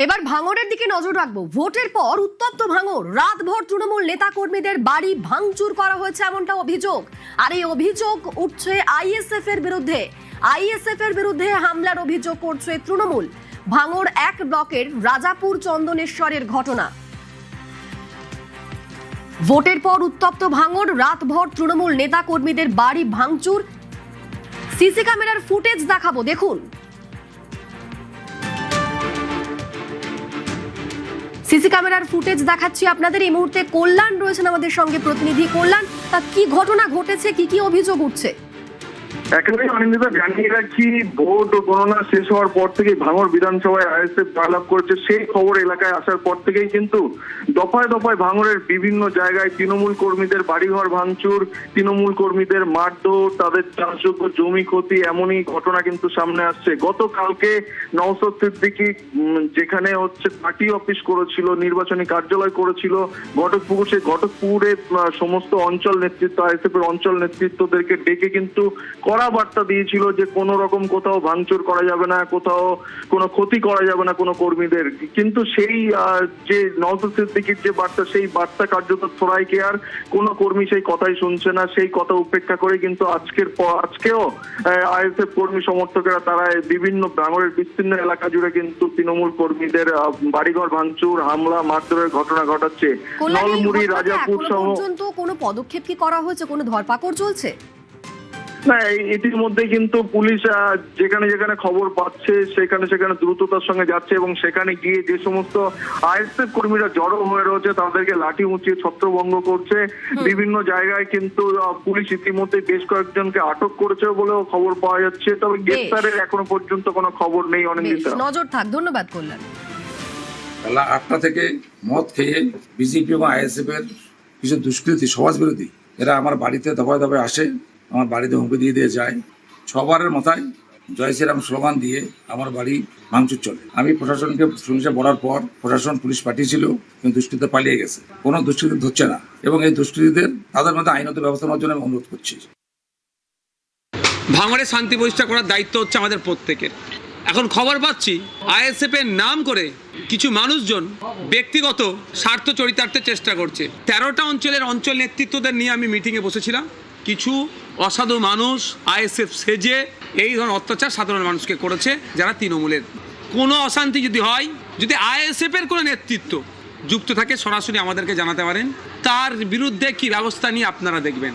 এবার ভাঙড়ের দিকে নজর রাখবো। ভোটের পর উত্তপ্ত ভাঙড়, রাতভর তৃণমূল নেতা কর্মীদের বাড়ি ভাঙচুর করা হয়েছে এমনটা অভিযোগ। আর এই অভিযোগ উঠছে আইএসএফ এর বিরুদ্ধে। আইএসএফ এর বিরুদ্ধে হামলার অভিযোগ করছে তৃণমূল। ভাঙড় 1 ব্লকের রাজাপুর চন্দনেশ্বরের ঘটনা। ভোটের পর উত্তপ্ত ভাঙড়, রাতভর তৃণমূল নেতা কর্মীদের বাড়ি ভাঙচুর। সিসি ক্যামেরার ফুটেজ দেখাবো, দেখুন। সিসি ক্যামেরার ফুটেজ দেখাচ্ছি আপনাদের। এই মুহূর্তে কল্যাণ রয়েছেন আমাদের সঙ্গে, প্রতিনিধি কল্যাণ। কি ঘটনা ঘটেছে, কি অভিযোগ উঠছে? একেবারে অনিন্দিতা, জানিয়ে রাখি, ভোট গণনা শেষ হওয়ার পর থেকে ভাঙড় বিধানসভায় আইএসএফ জয়লাভ করেছে। সেই খবর এলাকায় আসার পর থেকেই কিন্তু দফায় দফায় ভাঙড়ের বিভিন্ন জায়গায় তৃণমূল কর্মীদের বাড়িঘর ভাঙচুর, তৃণমূল কর্মীদের মারধর, তাদের চাষযোগ্য জমি ক্ষতি, এমনই ঘটনা কিন্তু সামনে আসছে। গতকালকে নওশাদ সিদ্দিকী যেখানে পার্টি অফিস করেছিল, নির্বাচনী কার্যালয় করেছিল ঘটকপুকুর, সেই ঘটকপুকুরের সমস্ত অঞ্চল নেতৃত্ব, আইএসএফ এর অঞ্চল নেতৃত্বদেরকে ডেকে কিন্তু বার্তা দিয়েছিল যে কোনো রকম কোথাও ভাঙচুর করা যাবে না, কোথাও কোনো ক্ষতি করা যাবে না কোনো কর্মীদের। কিন্তু সেই যে নওশাদ সিদ্দিকীর যে বার্তা, সেই বার্তা কার্যত থোড়াই কেয়ার কোনো কর্মী সেই কথাই শুনছে না। সেই কথা উপেক্ষা করে কিন্তু আজকেও আইএসএফ কর্মী সমর্থকেরা তারা বিভিন্ন ভাঙড়ের বিস্তীর্ণ এলাকা জুড়ে কিন্তু তৃণমূল কর্মীদের বাড়িঘর ভাঙচুর, হামলা, মারধরের ঘটনা ঘটাচ্ছে। নলমুড়ি, রাজাপুর সহ কোনো পদক্ষেপ কি করা হয়েছে? কোনো ধরপাকড় চলছে? না, ইতিমধ্যে কিন্তু পুলিশ যেখানে যেখানে খবর পাচ্ছে সেখানে দ্রুততার সঙ্গে যাচ্ছে এবং সেখানে গিয়ে যে সমস্ত আইএসএফ কর্মীরা জড়ো হয়ে রয়েছে তাদেরকে লাঠি উঁচিয়ে ছত্রভঙ্গ করছে। বিভিন্ন জায়গায় কিন্তু পুলিশ ইতিমধ্যে বেশ কয়েকজনকে আটক করেছে বলেও খবর পাওয়া যাচ্ছে। তবে গ্রেফতারের এখনো পর্যন্ত কোনো খবর নেই। অনিন্দিতা, নজর থাক। ধন্যবাদ কল্যাণ। বেলা 8টা থেকে মদ খেয়ে বিজেপি এবং আইএসএফ এর কিছু দুষ্কৃতী, সমাজ বিরোধী, এরা আমার বাড়িতে দফায় দফায় আসে, আমার বাড়িতে হুমকি দিয়ে যায়। সবারের মাথায় জয় শ্রীরাম স্লোগান দিয়ে আমার বাড়ি ভাঙচুর চলে। আমি প্রশাসনকে শুনেছে বলার পর প্রশাসন পুলিশ পাঠিয়েছিল, কিন্তু দুষ্কৃতী পালিয়ে গেছে। কোনো দুষ্কৃতী ধরছে না এবং এই দুষ্কৃতীদের তাদের মধ্যে আইনত ব্যবস্থা নেওয়ার জন্য আমি অনুরোধ করছি। ভাঙড়ে শান্তি প্রতিষ্ঠা করার দায়িত্ব হচ্ছে আমাদের প্রত্যেকের। এখন খবর পাচ্ছি আইএসএফ এর নাম করে কিছু মানুষজন ব্যক্তিগত স্বার্থ চরিতার্থের চেষ্টা করছে। 13টা অঞ্চলের অঞ্চল নেতৃত্বদের নিয়ে আমি মিটিংয়ে বসেছিলাম। কিছু অসাধু মানুষ আইএসএফ সেজে এই ধরনের অত্যাচার সাধারণ মানুষকে করেছে, যারা তৃণমূলের। কোনো অশান্তি যদি হয়, যদি আইএসএফ এর কোনো নেতৃত্ব যুক্ত থাকে, সরাসরি আমাদেরকে জানাতে পারেন। তার বিরুদ্ধে কি ব্যবস্থা নিয়ে আপনারা দেখবেন।